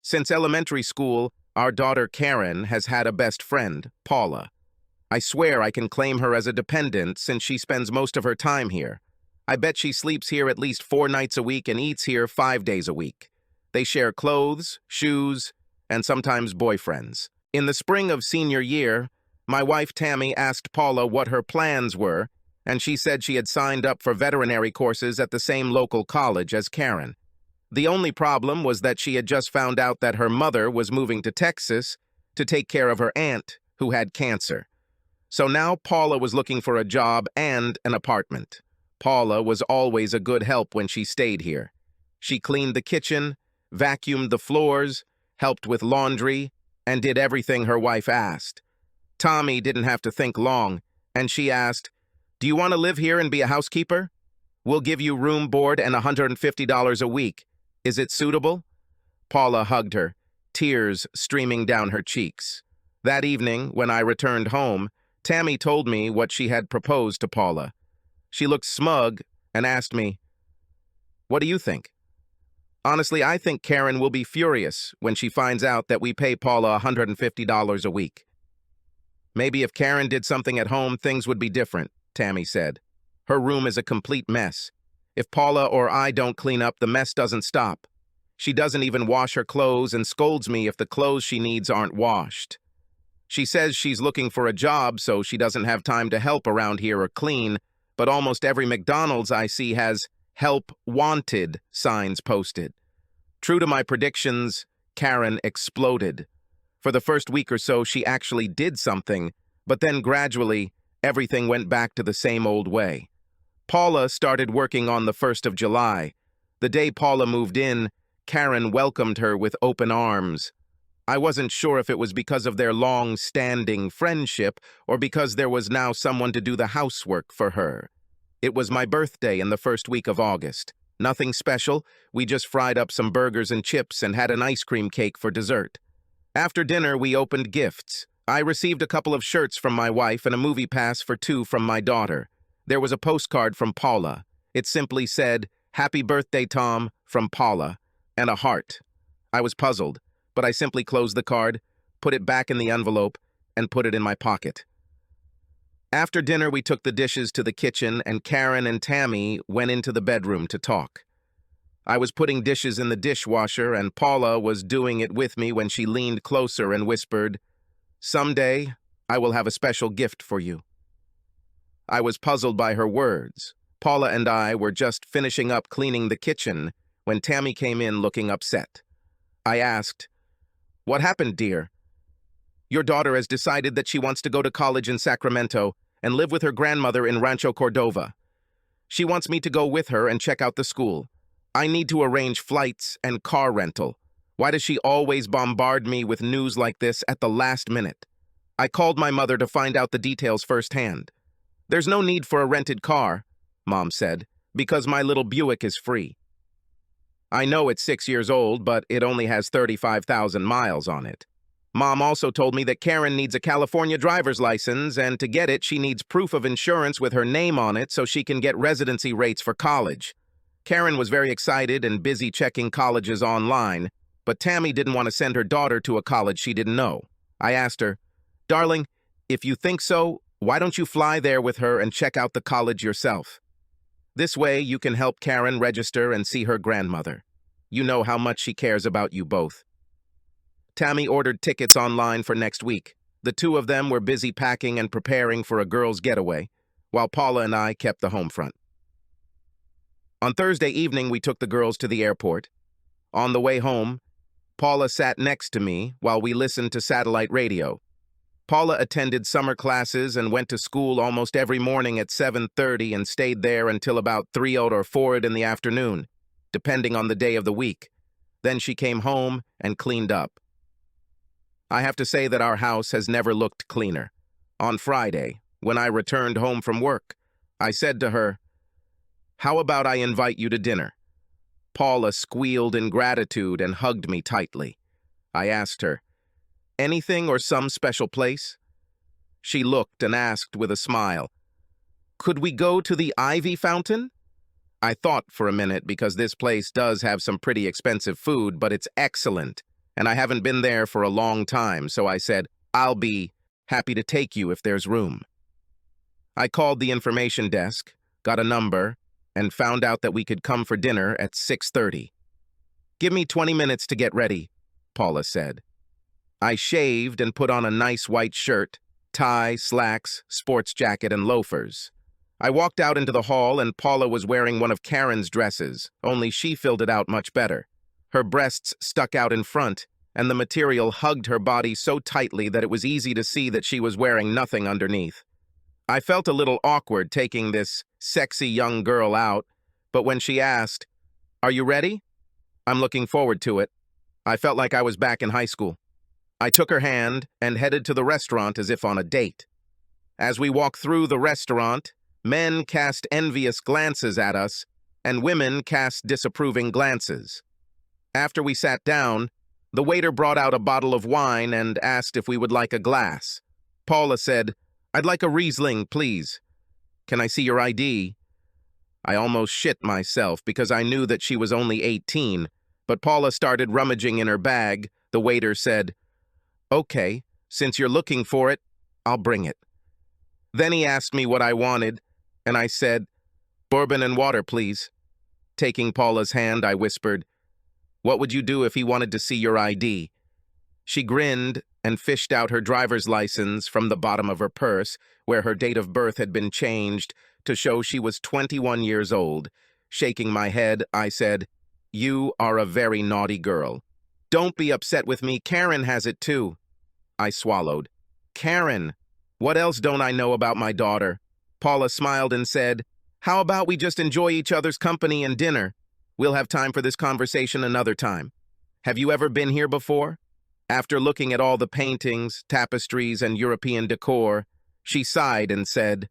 Since elementary school, our daughter Karen has had a best friend, Paula. I swear I can claim her as a dependent since she spends most of her time here. I bet she sleeps here at least 4 nights a week and eats here 5 days a week. They share clothes, shoes, and sometimes boyfriends. In the spring of senior year, my wife Tammy asked Paula what her plans were, and she said she had signed up for veterinary courses at the same local college as Karen. The only problem was that she had just found out that her mother was moving to Texas to take care of her aunt, who had cancer. So now Paula was looking for a job and an apartment. Paula was always a good help when she stayed here. She cleaned the kitchen, vacuumed the floors, helped with laundry, and did everything her wife asked. Tommy didn't have to think long, and she asked, "Do you want to live here and be a housekeeper? We'll give you room, board, and $150 a week. Is it suitable?" Paula hugged her, tears streaming down her cheeks. That evening, when I returned home, Tammy told me what she had proposed to Paula. She looked smug and asked me, "What do you think?" Honestly, I think Karen will be furious when she finds out that we pay Paula $150 a week. "Maybe if Karen did something at home, things would be different," Tammy said. "Her room is a complete mess. If Paula or I don't clean up, the mess doesn't stop. She doesn't even wash her clothes and scolds me if the clothes she needs aren't washed. She says she's looking for a job, so she doesn't have time to help around here or clean, but almost every McDonald's I see has 'Help Wanted' signs posted." True to my predictions, Karen exploded. For the first week or so, she actually did something, but then gradually, everything went back to the same old way. Paula started working on the 1st of July. The day Paula moved in, Karen welcomed her with open arms. I wasn't sure if it was because of their long-standing friendship or because there was now someone to do the housework for her. It was my birthday in the first week of August. Nothing special, we just fried up some burgers and chips and had an ice cream cake for dessert. After dinner, we opened gifts. I received a couple of shirts from my wife and a movie pass for 2 from my daughter. There was a postcard from Paula. It simply said, "Happy birthday, Tom," from Paula, and a heart. I was puzzled, but I simply closed the card, put it back in the envelope, and put it in my pocket. After dinner, we took the dishes to the kitchen, and Karen and Tammy went into the bedroom to talk. I was putting dishes in the dishwasher, and Paula was doing it with me when she leaned closer and whispered, "Someday, I will have a special gift for you." I was puzzled by her words. Paula and I were just finishing up cleaning the kitchen when Tammy came in looking upset. I asked, "What happened, dear?" "Your daughter has decided that she wants to go to college in Sacramento and live with her grandmother in Rancho Cordova. She wants me to go with her and check out the school. I need to arrange flights and car rental. Why does she always bombard me with news like this at the last minute?" I called my mother to find out the details firsthand. "There's no need for a rented car," Mom said, "because my little Buick is free. I know it's 6 years old, but it only has 35,000 miles on it. Mom also told me that Karen needs a California driver's license, and to get it, she needs proof of insurance with her name on it so she can get residency rates for college." Karen was very excited and busy checking colleges online, but Tammy didn't want to send her daughter to a college she didn't know. I asked her, "Darling, if you think so, why don't you fly there with her and check out the college yourself? This way, you can help Karen register and see her grandmother. You know how much she cares about you both." Tammy ordered tickets online for next week. The two of them were busy packing and preparing for a girls' getaway, while Paula and I kept the home front. On Thursday evening, we took the girls to the airport. On the way home, Paula sat next to me while we listened to satellite radio. Paula attended summer classes and went to school almost every morning at 7:30 and stayed there until about 3 or 4 in the afternoon, depending on the day of the week. Then she came home and cleaned up. I have to say that our house has never looked cleaner. On Friday, when I returned home from work, I said to her, "How about I invite you to dinner?" Paula squealed in gratitude and hugged me tightly. I asked her, "Anything or some special place?" She looked and asked with a smile, "Could we go to the Ivy Fountain?" I thought for a minute because this place does have some pretty expensive food, but it's excellent, and I haven't been there for a long time, so I said, I'll be happy to take you if there's room. I called the information desk, got a number, and found out that we could come for dinner at 6:30. Give me 20 minutes to get ready, Paula said. I shaved and put on a nice white shirt, tie, slacks, sports jacket, and loafers. I walked out into the hall and Paula was wearing one of Karen's dresses, only she filled it out much better. Her breasts stuck out in front, and the material hugged her body so tightly that it was easy to see that she was wearing nothing underneath. I felt a little awkward taking this sexy young girl out, but when she asked, "Are you ready?" "I'm looking forward to it." I felt like I was back in high school. I took her hand and headed to the restaurant as if on a date. As we walked through the restaurant, men cast envious glances at us, and women cast disapproving glances. After we sat down, the waiter brought out a bottle of wine and asked if we would like a glass. Paula said, "I'd like a Riesling, please." "Can I see your ID?" I almost shit myself because I knew that she was only 18, but Paula started rummaging in her bag. The waiter said, "Okay, since you're looking for it, I'll bring it." Then he asked me what I wanted, and I said, "Bourbon and water, please." Taking Paula's hand, I whispered, "What would you do if he wanted to see your ID?" She grinned and fished out her driver's license from the bottom of her purse, where her date of birth had been changed to show she was 21 years old. Shaking my head, I said, "You are a very naughty girl. Don't be upset with me. Karen has it too." I swallowed. "Karen? What else don't I know about my daughter?" Paula smiled and said, "How about we just enjoy each other's company and dinner? We'll have time for this conversation another time. Have you ever been here before?" After looking at all the paintings, tapestries, and European decor, she sighed and said,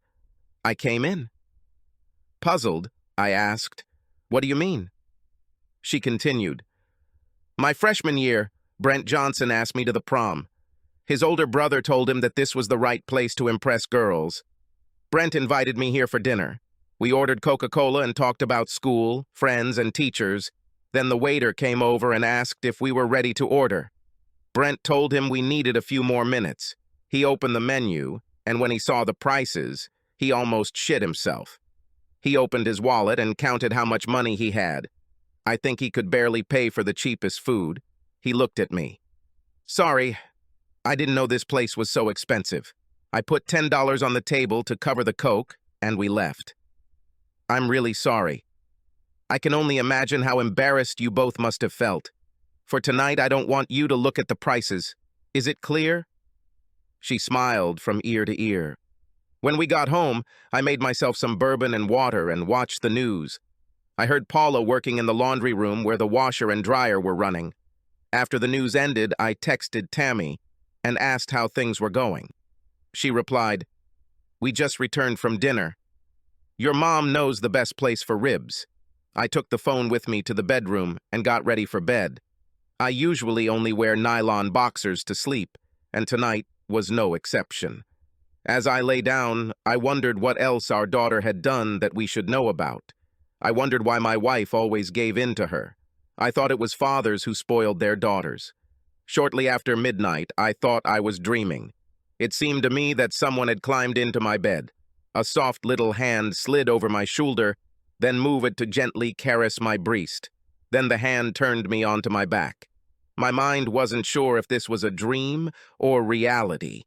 "I came in." Puzzled, I asked, "What do you mean?" She continued, "My freshman year, Brent Johnson asked me to the prom. His older brother told him that this was the right place to impress girls. Brent invited me here for dinner. We ordered Coca-Cola and talked about school, friends, and teachers. Then the waiter came over and asked if we were ready to order. Brent told him we needed a few more minutes. He opened the menu, and when he saw the prices, he almost shit himself. He opened his wallet and counted how much money he had. I think he could barely pay for the cheapest food. He looked at me. "Sorry, I didn't know this place was so expensive." I put $10 on the table to cover the Coke, and we left. "I'm really sorry. I can only imagine how embarrassed you both must have felt. For tonight, I don't want you to look at the prices. Is it clear?" She smiled from ear to ear. When we got home, I made myself some bourbon and water and watched the news. I heard Paula working in the laundry room where the washer and dryer were running. After the news ended, I texted Tammy and asked how things were going. She replied, "We just returned from dinner. Your mom knows the best place for ribs." I took the phone with me to the bedroom and got ready for bed. I usually only wear nylon boxers to sleep, and tonight was no exception. As I lay down, I wondered what else our daughter had done that we should know about. I wondered why my wife always gave in to her. I thought it was fathers who spoiled their daughters. Shortly after midnight, I thought I was dreaming. It seemed to me that someone had climbed into my bed. A soft little hand slid over my shoulder, then moved to gently caress my breast. Then the hand turned me onto my back. My mind wasn't sure if this was a dream or reality.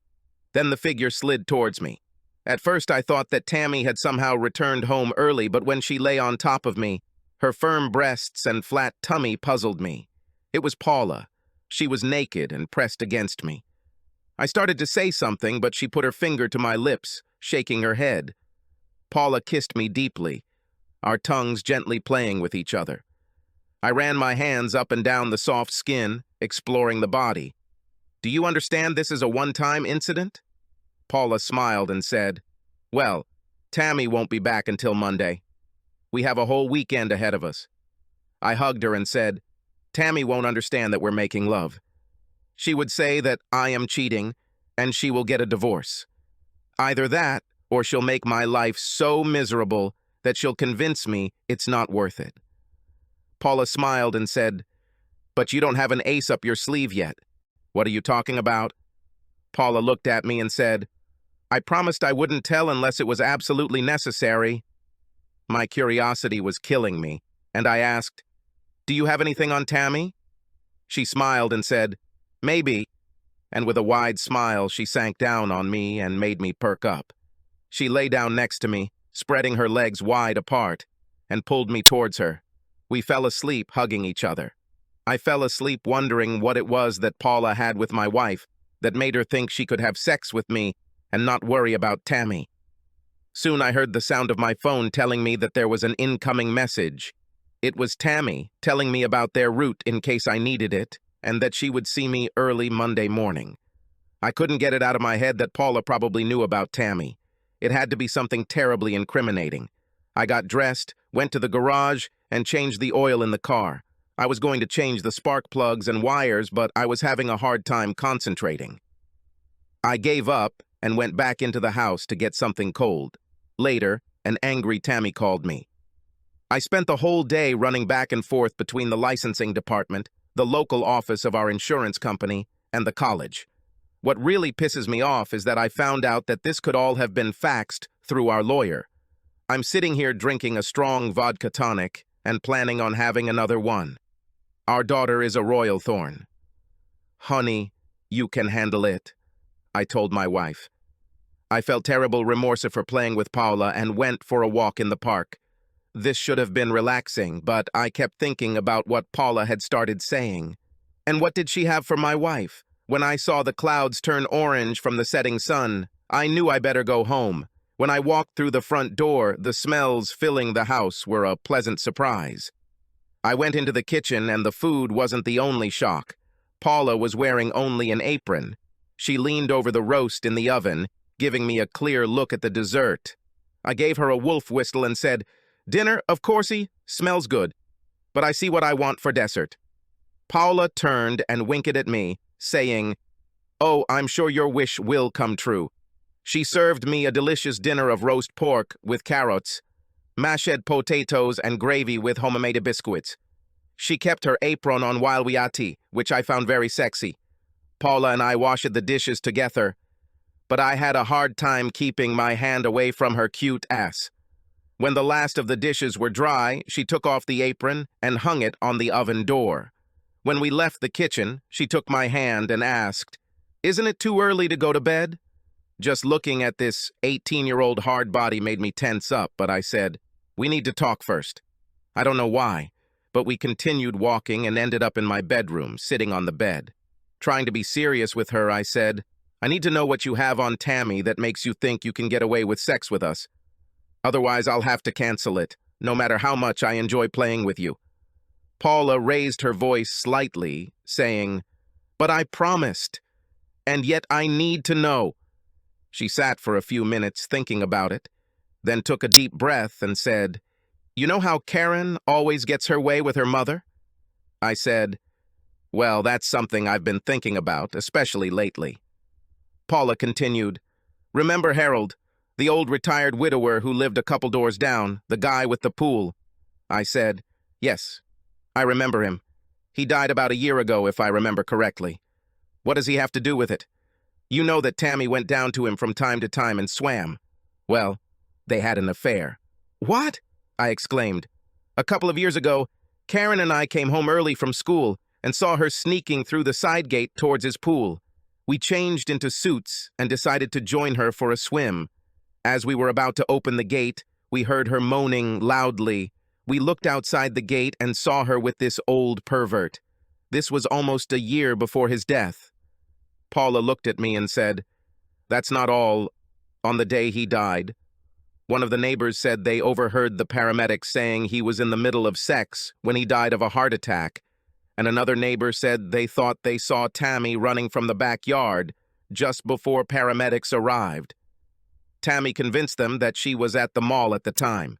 Then the figure slid towards me. At first I thought that Tammy had somehow returned home early, but when she lay on top of me, her firm breasts and flat tummy puzzled me. It was Paula. She was naked and pressed against me. I started to say something, but she put her finger to my lips, shaking her head. Paula kissed me deeply, our tongues gently playing with each other. I ran my hands up and down the soft skin, exploring the body. "Do you understand this is a one-time incident?" Paula smiled and said, "Well, Tammy won't be back until Monday. We have a whole weekend ahead of us." I hugged her and said, "Tammy won't understand that we're making love. She would say that I am cheating, and she will get a divorce. Either that, or she'll make my life so miserable that she'll convince me it's not worth it." Paula smiled and said, But you don't have an ace up your sleeve yet. What are you talking about? Paula looked at me and said, I promised I wouldn't tell unless it was absolutely necessary. My curiosity was killing me, and I asked, Do you have anything on Tammy? She smiled and said, Maybe, and with a wide smile she sank down on me and made me perk up. She lay down next to me, spreading her legs wide apart, and pulled me towards her. We fell asleep hugging each other. I fell asleep wondering what it was that Paula had with my wife that made her think she could have sex with me and not worry about Tammy. Soon I heard the sound of my phone telling me that there was an incoming message. It was Tammy telling me about their route in case I needed it, and that she would see me early Monday morning. I couldn't get it out of my head that Paula probably knew about Tammy. It had to be something terribly incriminating. I got dressed, went to the garage, and changed the oil in the car. I was going to change the spark plugs and wires, but I was having a hard time concentrating. I gave up and went back into the house to get something cold. Later, an angry Tammy called me. I spent the whole day running back and forth between the licensing department, the local office of our insurance company, and the college. What really pisses me off is that I found out that this could all have been faxed through our lawyer. I'm sitting here drinking a strong vodka tonic and planning on having another one. Our daughter is a royal thorn. Honey, you can handle it, I told my wife. I felt terrible remorse for playing with Paula and went for a walk in the park. This should have been relaxing, but I kept thinking about what Paula had started saying. And what did she have for my wife? When I saw the clouds turn orange from the setting sun, I knew I better go home. When I walked through the front door, the smells filling the house were a pleasant surprise. I went into the kitchen and the food wasn't the only shock. Paula was wearing only an apron. She leaned over the roast in the oven, giving me a clear look at the dessert. I gave her a wolf whistle and said, Dinner, of coursey, smells good, but I see what I want for dessert. Paula turned and winked at me, saying, Oh, I'm sure your wish will come true. She served me a delicious dinner of roast pork with carrots, mashed potatoes, and gravy with homemade biscuits. She kept her apron on while we ate, which I found very sexy. Paula and I washed the dishes together, but I had a hard time keeping my hand away from her cute ass. When the last of the dishes were dry, she took off the apron and hung it on the oven door. When we left the kitchen, she took my hand and asked, Isn't it too early to go to bed? Just looking at this 18-year-old hard body made me tense up, but I said, We need to talk first. I don't know why, but we continued walking and ended up in my bedroom, sitting on the bed. Trying to be serious with her, I said, I need to know what you have on Tammy that makes you think you can get away with sex with us. Otherwise, I'll have to cancel it, no matter how much I enjoy playing with you. Paula raised her voice slightly, saying, But I promised, and yet I need to know. She sat for a few minutes thinking about it, then took a deep breath and said, You know how Karen always gets her way with her mother? I said, Well, that's something I've been thinking about, especially lately. Paula continued, Remember Harold, the old retired widower who lived a couple doors down, the guy with the pool? I said, Yes, I remember him. He died about a year ago, if I remember correctly. What does he have to do with it? You know that Tammy went down to him from time to time and swam. Well, they had an affair. What? I exclaimed. A couple of years ago, Karen and I came home early from school and saw her sneaking through the side gate towards his pool. We changed into suits and decided to join her for a swim. As we were about to open the gate, we heard her moaning loudly. We looked outside the gate and saw her with this old pervert. This was almost a year before his death. Paula looked at me and said, That's not all. On the day he died, one of the neighbors said they overheard the paramedics saying he was in the middle of sex when he died of a heart attack, and another neighbor said they thought they saw Tammy running from the backyard just before paramedics arrived. Tammy convinced them that she was at the mall at the time.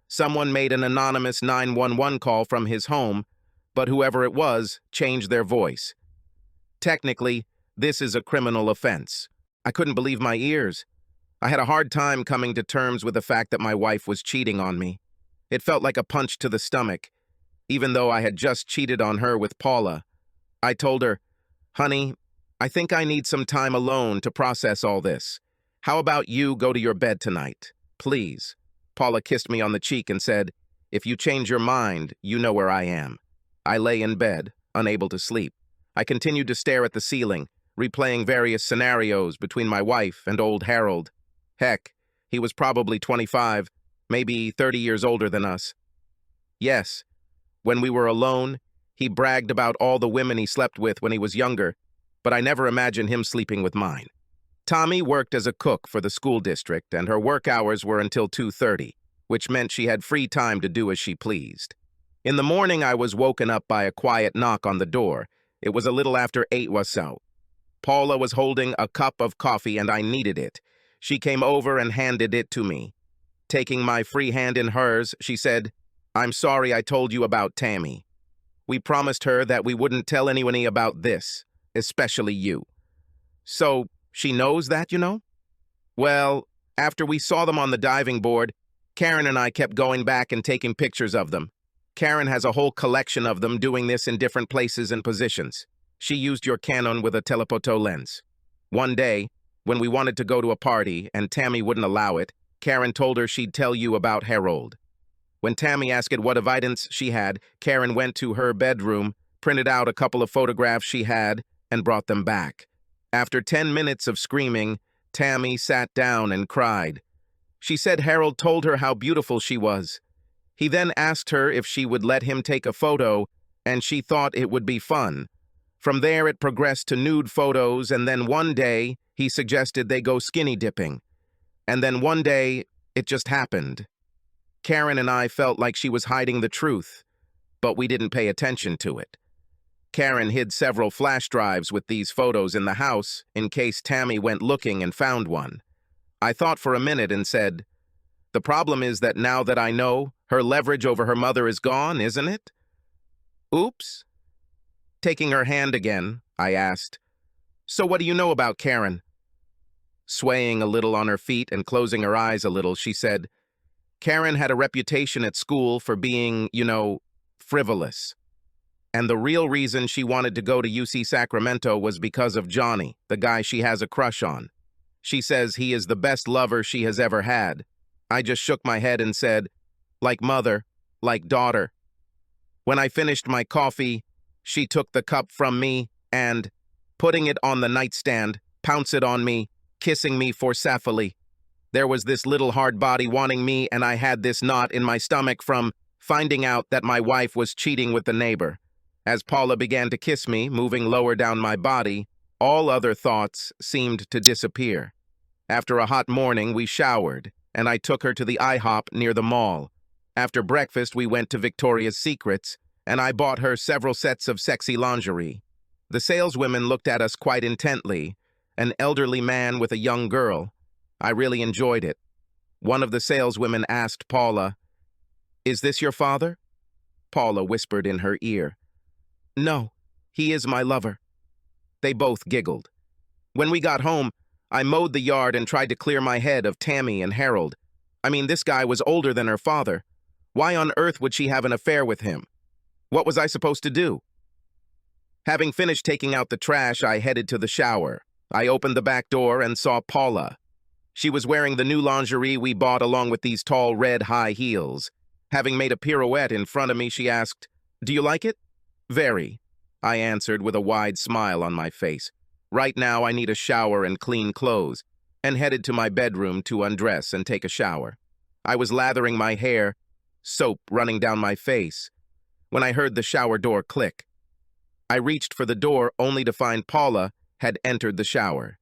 Someone made an anonymous 911 call from his home, but whoever it was changed their voice. Technically, this is a criminal offense. I couldn't believe my ears. I had a hard time coming to terms with the fact that my wife was cheating on me. It felt like a punch to the stomach. even though I had just cheated on her with Paula. I told her, "Honey, I think I need some time alone to process all this. How about you go to your bed tonight? Please." Paula kissed me on the cheek and said, "If you change your mind, you know where I am." I lay in bed, unable to sleep. I continued to stare at the ceiling, replaying various scenarios between my wife and old Harold. Heck, he was probably 25, maybe 30 years older than us. Yes, when we were alone, he bragged about all the women he slept with when he was younger, but I never imagined him sleeping with mine. Tommy worked as a cook for the school district, and her work hours were until 2:30, which meant she had free time to do as she pleased. In the morning, I was woken up by a quiet knock on the door. It was a little after 8 or so. Paula was holding a cup of coffee, and I needed it. She came over and handed it to me. Taking my free hand in hers, she said, "I'm sorry I told you about Tammy. We promised her that we wouldn't tell anyone about this, especially you." "So, she knows that, you know?" "Well, after we saw them on the diving board, Karen and I kept going back and taking pictures of them. Karen has a whole collection of them doing this in different places and positions. She used your Canon with a telepoto lens. One day, when we wanted to go to a party and Tammy wouldn't allow it, Karen told her she'd tell you about Harold. When Tammy asked what evidence she had, Karen went to her bedroom, printed out a couple of photographs she had, and brought them back. After 10 minutes of screaming, Tammy sat down and cried. She said Harold told her how beautiful she was. He then asked her if she would let him take a photo, and she thought it would be fun. From there, it progressed to nude photos, and then one day, he suggested they go skinny dipping. And then one day, it just happened. Karen and I felt like she was hiding the truth, but we didn't pay attention to it. Karen hid several flash drives with these photos in the house in case Tammy went looking and found one. I thought for a minute and said, "The problem is that now that I know, her leverage over her mother is gone, isn't it?" "Oops." Taking her hand again, I asked, "So what do you know about Karen?" Swaying a little on her feet and closing her eyes a little, she said, "Karen had a reputation at school for being, frivolous. And the real reason she wanted to go to UC Sacramento was because of Johnny, the guy she has a crush on. She says he is the best lover she has ever had." I just shook my head and said, "Like mother, like daughter." When I finished my coffee, she took the cup from me and, putting it on the nightstand, pounced it on me, kissing me forcefully. There was this little hard body wanting me, and I had this knot in my stomach from finding out that my wife was cheating with the neighbor. As Paula began to kiss me, moving lower down my body, all other thoughts seemed to disappear. After a hot morning, we showered, and I took her to the IHOP near the mall. After breakfast, we went to Victoria's Secrets, and I bought her several sets of sexy lingerie. The saleswomen looked at us quite intently, an elderly man with a young girl. I really enjoyed it. One of the saleswomen asked Paula, "Is this your father?" Paula whispered in her ear, "No, he is my lover." They both giggled. When we got home, I mowed the yard and tried to clear my head of Tammy and Harold. I mean, this guy was older than her father. Why on earth would she have an affair with him? What was I supposed to do? Having finished taking out the trash, I headed to the shower. I opened the back door and saw Paula. She was wearing the new lingerie we bought along with these tall red high heels. Having made a pirouette in front of me, she asked, "Do you like it?" "Very," I answered with a wide smile on my face. Right now I need a shower and clean clothes, and headed to my bedroom to undress and take a shower. I was lathering my hair, soap running down my face, when I heard the shower door click. I reached for the door only to find Paula had entered the shower.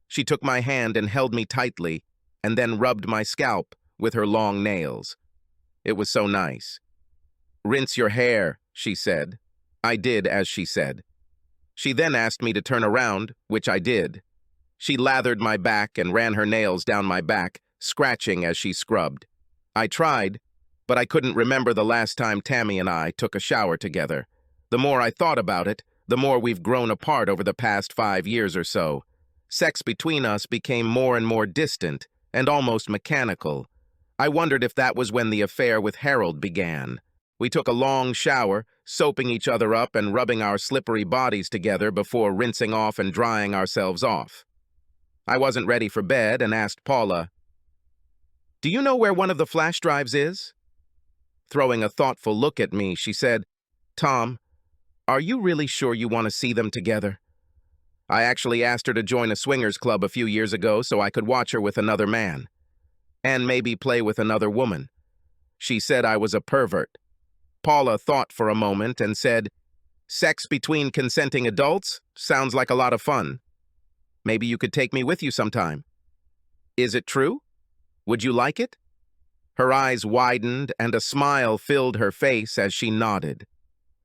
She took my hand and held me tightly, and then rubbed my scalp with her long nails. It was so nice. "Rinse your hair," she said. I did as she said. She then asked me to turn around, which I did. She lathered my back and ran her nails down my back, scratching as she scrubbed. I tried, but I couldn't remember the last time Tammy and I took a shower together. The more I thought about it, the more we've grown apart over the past 5 years or so. Sex between us became more and more distant and almost mechanical. I wondered if that was when the affair with Harold began. We took a long shower, soaping each other up and rubbing our slippery bodies together before rinsing off and drying ourselves off. I wasn't ready for bed and asked Paula, "Do you know where one of the flash drives is?" Throwing a thoughtful look at me, she said, "Tom, are you really sure you want to see them together?" I actually asked her to join a swingers club a few years ago so I could watch her with another man. And maybe play with another woman. She said I was a pervert. Paula thought for a moment and said, "Sex between consenting adults sounds like a lot of fun. Maybe you could take me with you sometime." "Is it true? Would you like it?" Her eyes widened and a smile filled her face as she nodded.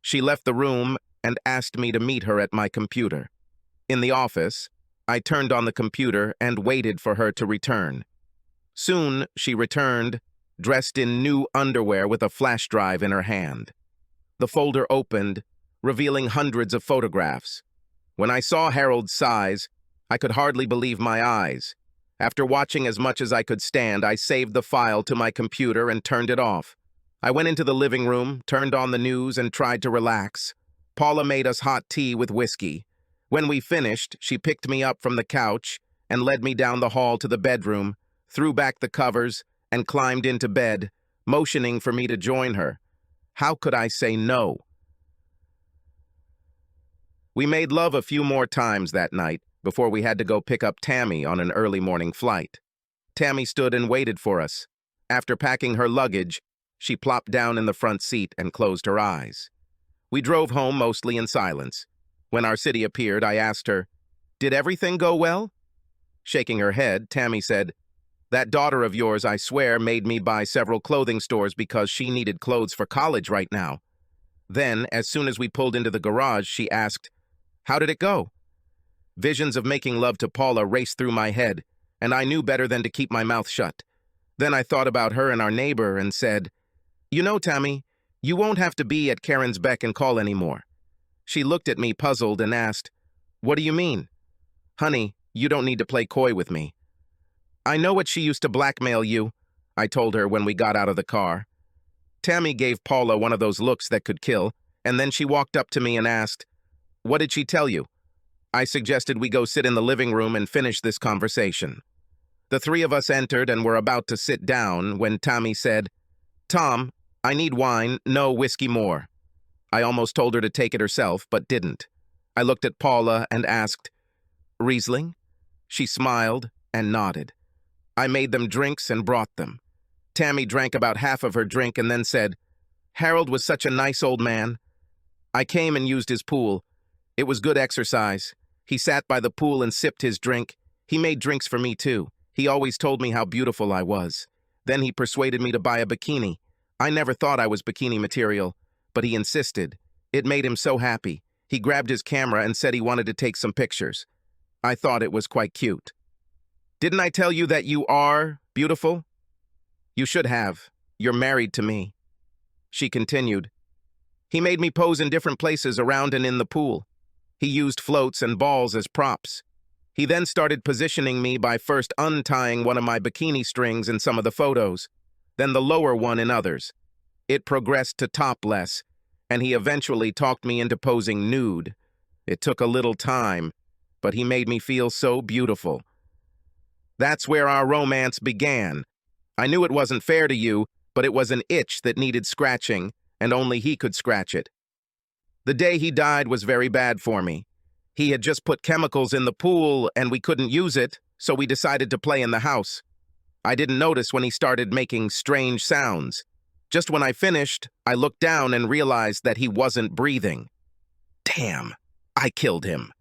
She left the room and asked me to meet her at my computer. In the office, I turned on the computer and waited for her to return. Soon, she returned, dressed in new underwear with a flash drive in her hand. The folder opened, revealing hundreds of photographs. When I saw Harold's size, I could hardly believe my eyes. After watching as much as I could stand, I saved the file to my computer and turned it off. I went into the living room, turned on the news, and tried to relax. Paula made us hot tea with whiskey. When we finished, she picked me up from the couch and led me down the hall to the bedroom, threw back the covers, and climbed into bed, motioning for me to join her. How could I say no? We made love a few more times that night before we had to go pick up Tammy on an early morning flight. Tammy stood and waited for us. After packing her luggage, she plopped down in the front seat and closed her eyes. We drove home mostly in silence. When our city appeared, I asked her, "Did everything go well?" Shaking her head, Tammy said, "That daughter of yours, I swear, made me buy several clothing stores because she needed clothes for college right now." Then, as soon as we pulled into the garage, she asked, "How did it go?" Visions of making love to Paula raced through my head, and I knew better than to keep my mouth shut. Then I thought about her and our neighbor and said, "You know, Tammy, you won't have to be at Karen's beck and call anymore." She looked at me puzzled and asked, "What do you mean?" "Honey, you don't need to play coy with me." "I know what she used to blackmail you," I told her when we got out of the car. Tammy gave Paula one of those looks that could kill, and then she walked up to me and asked, "What did she tell you?" I suggested we go sit in the living room and finish this conversation. The three of us entered and were about to sit down when Tammy said, "Tom, I need wine, no whiskey more." I almost told her to take it herself, but didn't. I looked at Paula and asked, "Riesling?" She smiled and nodded. I made them drinks and brought them. Tammy drank about half of her drink and then said, "Harold was such a nice old man. I came and used his pool. It was good exercise. He sat by the pool and sipped his drink. He made drinks for me too. He always told me how beautiful I was. Then he persuaded me to buy a bikini. I never thought I was bikini material, but he insisted. It made him so happy. He grabbed his camera and said he wanted to take some pictures. I thought it was quite cute. Didn't I tell you that you are beautiful? You should have. You're married to me." She continued. He made me pose in different places around and in the pool. He used floats and balls as props. He then started positioning me by first untying one of my bikini strings in some of the photos, then the lower one in others. It progressed to topless, and he eventually talked me into posing nude. It took a little time, but he made me feel so beautiful. That's where our romance began. I knew it wasn't fair to you, but it was an itch that needed scratching, and only he could scratch it. The day he died was very bad for me. He had just put chemicals in the pool, and we couldn't use it, so we decided to play in the house. I didn't notice when he started making strange sounds. Just when I finished, I looked down and realized that he wasn't breathing. Damn, I killed him.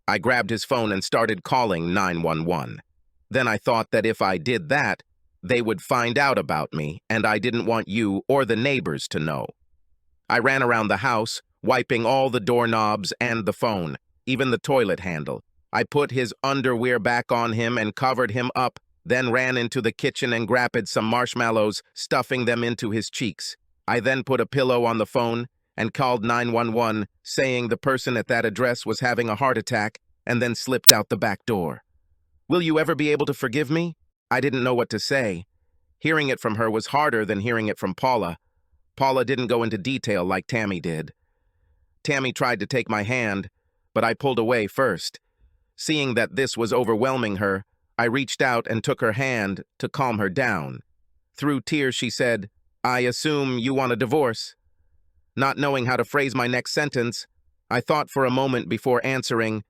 I grabbed his phone and started calling 911. Then I thought that if I did that, they would find out about me, and I didn't want you or the neighbors to know. I ran around the house, wiping all the doorknobs and the phone, even the toilet handle. I put his underwear back on him and covered him up, then ran into the kitchen and grabbed some marshmallows, stuffing them into his cheeks. I then put a pillow on the phone and called 911, saying the person at that address was having a heart attack, and then slipped out the back door. "Will you ever be able to forgive me?" I didn't know what to say. Hearing it from her was harder than hearing it from Paula. Paula didn't go into detail like Tammy did. Tammy tried to take my hand, but I pulled away first. Seeing that this was overwhelming her, I reached out and took her hand to calm her down. Through tears, she said, "I assume you want a divorce." Not knowing how to phrase my next sentence, I thought for a moment before answering,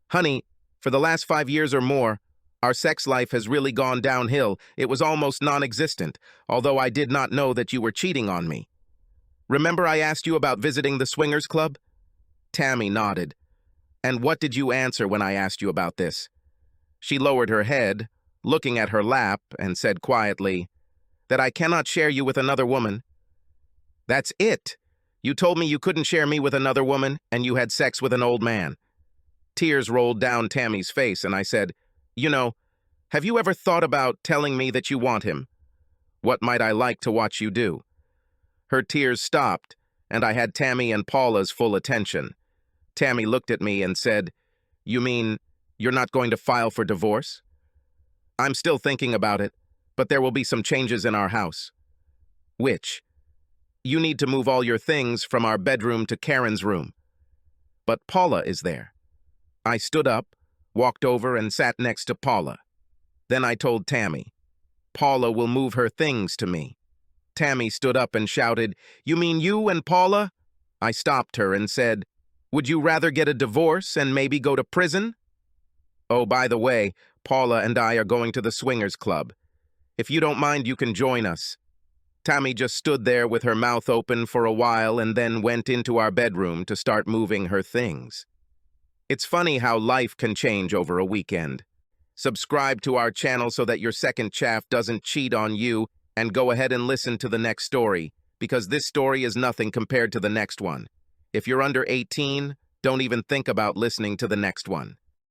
"Honey, for the last 5 years or more, our sex life has really gone downhill. It was almost non-existent, although I did not know that you were cheating on me. Remember I asked you about visiting the swingers club?" Tammy nodded. "And what did you answer when I asked you about this?" She lowered her head, looking at her lap, and said quietly, "That I cannot share you with another woman." "That's it. You told me you couldn't share me with another woman, and you had sex with an old man." Tears rolled down Tammy's face, and I said, "You know, have you ever thought about telling me that you want him? What might I like to watch you do?" Her tears stopped, and I had Tammy and Paula's full attention. Tammy looked at me and said, "You mean you're not going to file for divorce?" "I'm still thinking about it, but there will be some changes in our house." "Which?" "You need to move all your things from our bedroom to Karen's room." "But Paula is there." I stood up, walked over, and sat next to Paula. Then I told Tammy, "Paula will move her things to me." Tammy stood up and shouted, "You mean you and Paula?" I stopped her and said, "Would you rather get a divorce and maybe go to prison?" "Oh, by the way, Paula and I are going to the swingers club. If you don't mind, you can join us." Tammy just stood there with her mouth open for a while and then went into our bedroom to start moving her things. It's funny how life can change over a weekend. Subscribe to our channel so that your second chaff doesn't cheat on you, and go ahead and listen to the next story, because this story is nothing compared to the next one. If you're under 18, don't even think about listening to the next one.